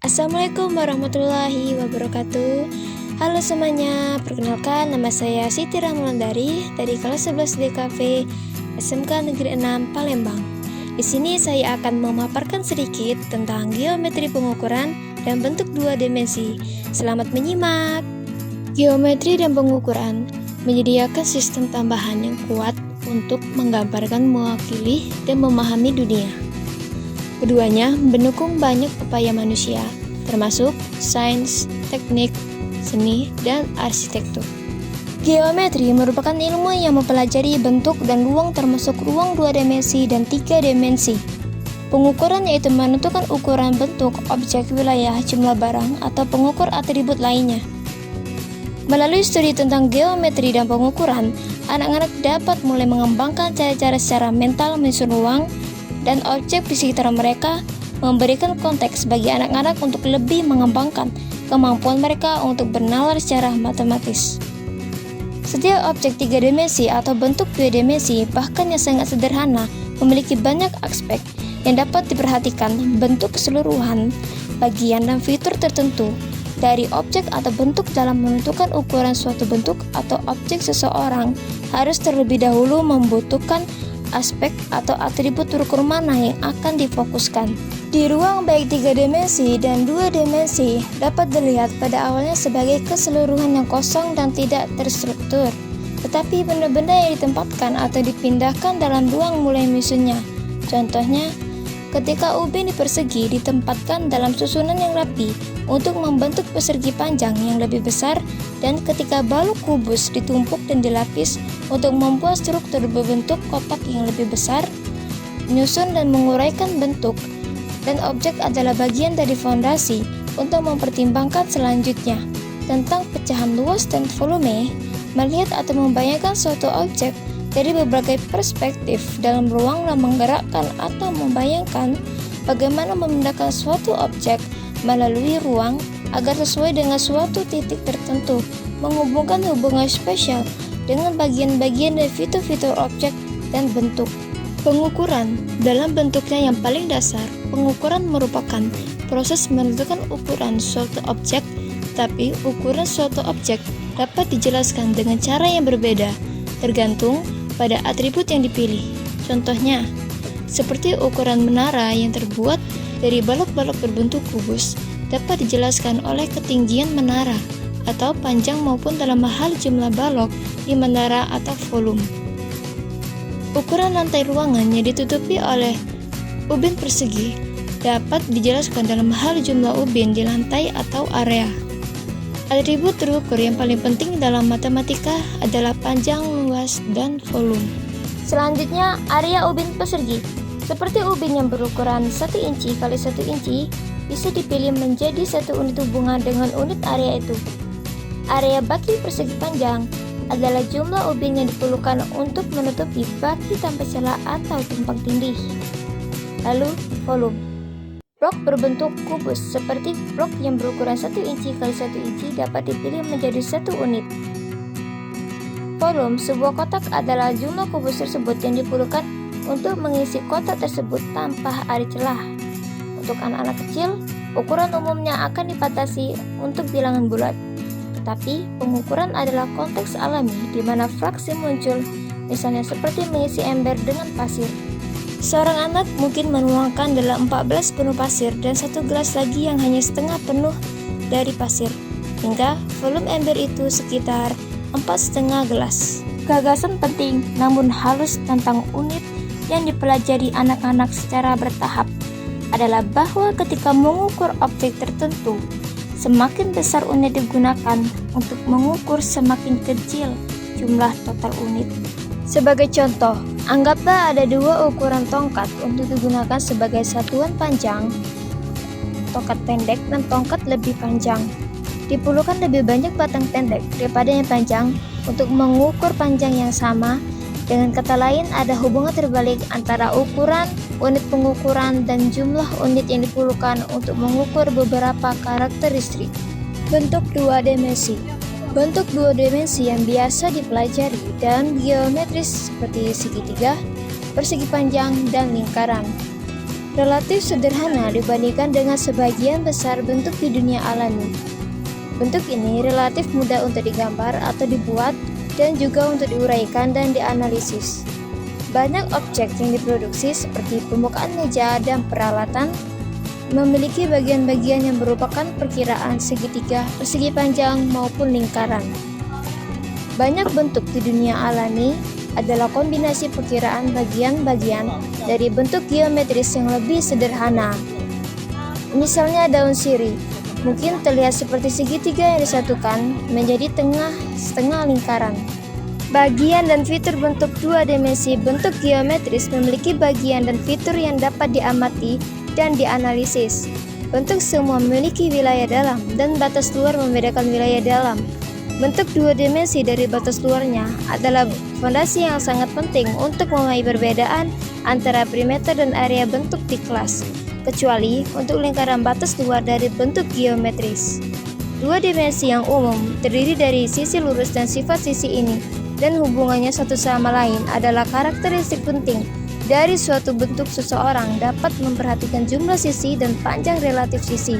Assalamualaikum warahmatullahi wabarakatuh. Halo semuanya, perkenalkan nama saya Siti Rahmulandari dari kelas 11 DKV SMK Negeri 6 Palembang. Di sini saya akan memaparkan sedikit tentang geometri pengukuran dan bentuk dua dimensi. Selamat menyimak. Geometri dan pengukuran menyediakan sistem tambahan yang kuat untuk menggambarkan, mewakili, dan memahami dunia. Keduanya mendukung banyak upaya manusia, termasuk sains, teknik, seni, dan arsitektur. Geometri merupakan ilmu yang mempelajari bentuk dan ruang, termasuk ruang dua dimensi dan tiga dimensi. Pengukuran yaitu menentukan ukuran bentuk, objek, wilayah, jumlah barang, atau pengukur atribut lainnya. Melalui studi tentang geometri dan pengukuran, anak-anak dapat mulai mengembangkan cara-cara secara mental menyusun ruang dan objek di sekitar mereka, memberikan konteks bagi anak-anak untuk lebih mengembangkan kemampuan mereka untuk bernalar secara matematis. Setiap objek tiga dimensi atau bentuk dua dimensi, bahkan yang sangat sederhana, memiliki banyak aspek yang dapat diperhatikan. Bentuk keseluruhan, bagian dan fitur tertentu dari objek atau bentuk dalam menentukan ukuran suatu bentuk atau objek seseorang harus terlebih dahulu membutuhkan aspek atau atribut ukur mana yang akan difokuskan. Di ruang baik tiga dimensi dan dua dimensi dapat dilihat pada awalnya sebagai keseluruhan yang kosong dan tidak terstruktur, tetapi benda-benda yang ditempatkan atau dipindahkan dalam ruang mulai menyusunnya. Contohnya, ketika ubin persegi ditempatkan dalam susunan yang rapi untuk membentuk persegi panjang yang lebih besar, dan ketika balok kubus ditumpuk dan dilapis untuk membuat struktur berbentuk kotak yang lebih besar. Menyusun dan menguraikan bentuk dan objek adalah bagian dari fondasi untuk mempertimbangkan selanjutnya tentang pecahan luas dan volume. Melihat atau membayangkan suatu objek dari berbagai perspektif dalam ruang dan menggerakkan atau membayangkan bagaimana memindahkan suatu objek melalui ruang agar sesuai dengan suatu titik tertentu, menghubungkan hubungan spesial dengan bagian-bagian dan fitur-fitur objek dan bentuk. Pengukuran dalam bentuknya yang paling dasar, pengukuran merupakan proses menentukan ukuran suatu objek, tapi ukuran suatu objek dapat dijelaskan dengan cara yang berbeda, tergantung pada atribut yang dipilih. Contohnya, seperti ukuran menara yang terbuat dari balok-balok berbentuk kubus dapat dijelaskan oleh ketinggian menara atau panjang maupun dalam hal jumlah balok di menara atau volume. Ukuran lantai ruangan yang ditutupi oleh ubin persegi dapat dijelaskan dalam hal jumlah ubin di lantai atau area. Atribut terukur yang paling penting dalam matematika adalah panjang, luas, dan volume. Selanjutnya, area ubin persegi. Seperti ubin yang berukuran 1 inci kali 1 inci bisa dipilih menjadi satu unit hubungan dengan unit area itu. Area baki persegi panjang adalah jumlah ubin yang diperlukan untuk menutupi baki tanpa celah atau tumpang tindih. Lalu, volume. Blok berbentuk kubus seperti blok yang berukuran 1 inci kali 1 inci dapat dipilih menjadi satu unit. Volume sebuah kotak adalah jumlah kubus tersebut yang diperlukan untuk mengisi kotak tersebut tanpa ada celah. Untuk anak-anak kecil, ukuran umumnya akan dibatasi untuk bilangan bulat. Tetapi pengukuran adalah konteks alami di mana fraksi muncul, misalnya seperti mengisi ember dengan pasir. Seorang anak mungkin menuangkan dalam 14 penuh pasir dan satu gelas lagi yang hanya setengah penuh dari pasir, hingga volume ember itu sekitar 4,5 gelas. Gagasan penting namun halus tentang unit yang dipelajari anak-anak secara bertahap adalah bahwa ketika mengukur objek tertentu, semakin besar unit digunakan untuk mengukur, semakin kecil jumlah total unit. Sebagai contoh, anggaplah ada dua ukuran tongkat untuk digunakan sebagai satuan panjang, tongkat pendek dan tongkat lebih panjang. Diperlukan lebih banyak batang pendek daripada yang panjang untuk mengukur panjang yang sama. Dengan kata lain, ada hubungan terbalik antara ukuran, unit pengukuran, dan jumlah unit yang diperlukan untuk mengukur beberapa karakteristik. Bentuk dua dimensi. Bentuk dua dimensi yang biasa dipelajari dalam geometris seperti segitiga, persegi panjang, dan lingkaran. relatif sederhana dibandingkan dengan sebagian besar bentuk di dunia alami. Bentuk ini relatif mudah untuk digambar atau dibuat dan juga untuk diuraikan dan dianalisis. Banyak objek yang diproduksi seperti permukaan meja dan peralatan memiliki bagian-bagian yang merupakan perkiraan segitiga, persegi panjang maupun lingkaran. Banyak bentuk di dunia alami adalah kombinasi perkiraan bagian-bagian dari bentuk geometris yang lebih sederhana. Misalnya daun sirih, mungkin terlihat seperti segitiga yang disatukan menjadi setengah lingkaran. Bagian dan fitur bentuk dua dimensi bentuk geometris memiliki bagian dan fitur yang dapat diamati dan dianalisis. Bentuk semua memiliki wilayah dalam dan batas luar membedakan wilayah dalam. Bentuk dua dimensi dari batas luarnya adalah fondasi yang sangat penting untuk memahami perbedaan antara perimeter dan area bentuk di kelas, kecuali untuk lingkaran batas luar dari bentuk geometris. Dua dimensi yang umum terdiri dari sisi lurus dan sifat sisi ini, dan hubungannya satu sama lain adalah karakteristik penting dari suatu bentuk. Seseorang dapat memperhatikan jumlah sisi dan panjang relatif sisi.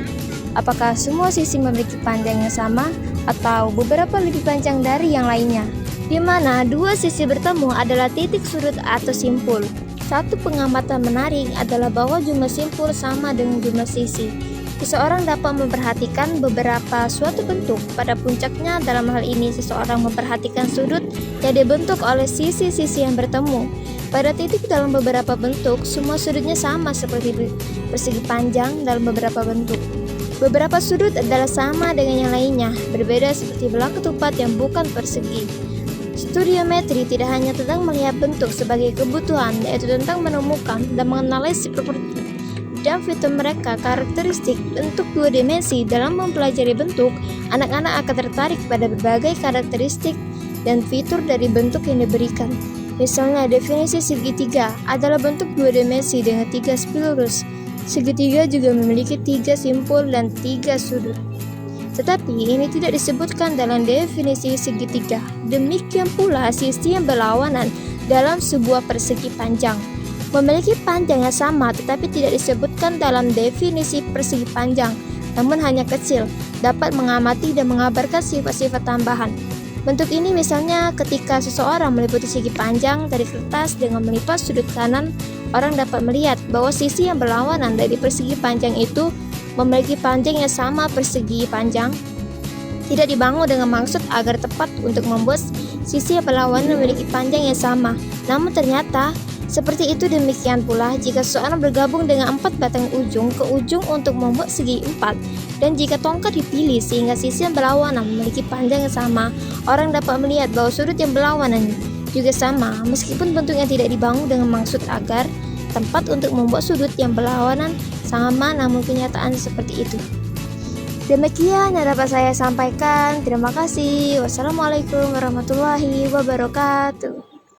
Apakah semua sisi memiliki panjang yang sama atau beberapa lebih panjang dari yang lainnya? Di mana dua sisi bertemu adalah titik sudut atau simpul. Satu pengamatan menarik adalah bahwa jumlah simpul sama dengan jumlah sisi. Seseorang dapat memperhatikan beberapa suatu bentuk. Pada puncaknya, dalam hal ini seseorang memperhatikan sudut yang dibentuk oleh sisi-sisi yang bertemu. Pada titik dalam beberapa bentuk, semua sudutnya sama seperti persegi panjang dalam beberapa bentuk. Beberapa sudut adalah sama dengan yang lainnya, berbeda seperti belah ketupat yang bukan persegi. Studiometri tidak hanya tentang melihat bentuk sebagai kebutuhan, yaitu tentang menemukan dan menganalisis properti dan fitur mereka. Karakteristik bentuk dua dimensi. Dalam mempelajari bentuk, anak-anak akan tertarik pada berbagai karakteristik dan fitur dari bentuk yang diberikan. Misalnya, definisi segitiga adalah bentuk dua dimensi dengan 3 sisi lurus. Segitiga juga memiliki 3 simpul dan 3 sudut. Tetapi ini tidak disebutkan dalam definisi segitiga. Demikian pula sisi yang berlawanan dalam sebuah persegi panjang memiliki panjang yang sama, tetapi tidak disebutkan dalam definisi persegi panjang, namun hanya kecil, dapat mengamati dan mengabarkan sifat-sifat tambahan. Bentuk ini misalnya ketika seseorang meliputi segi panjang dari kertas dengan melipat sudut kanan, orang dapat melihat bahwa sisi yang berlawanan dari persegi panjang itu memiliki panjang yang sama. Persegi panjang tidak dibangun dengan maksud agar tepat untuk membuat sisi yang berlawanan memiliki panjang yang sama. Namun ternyata seperti itu. Demikian pula jika seseorang bergabung dengan 4 batang ujung ke ujung untuk membuat segi 4, dan jika tongkat dipilih sehingga sisi yang berlawanan memiliki panjang yang sama, orang dapat melihat bahwa sudut yang berlawanan juga sama, meskipun bentuknya tidak dibangun dengan maksud agar tempat untuk membuat sudut yang berlawanan sama, namun kenyataan seperti itu. Demikian yang dapat saya sampaikan. Terima kasih. Wassalamualaikum warahmatullahi wabarakatuh.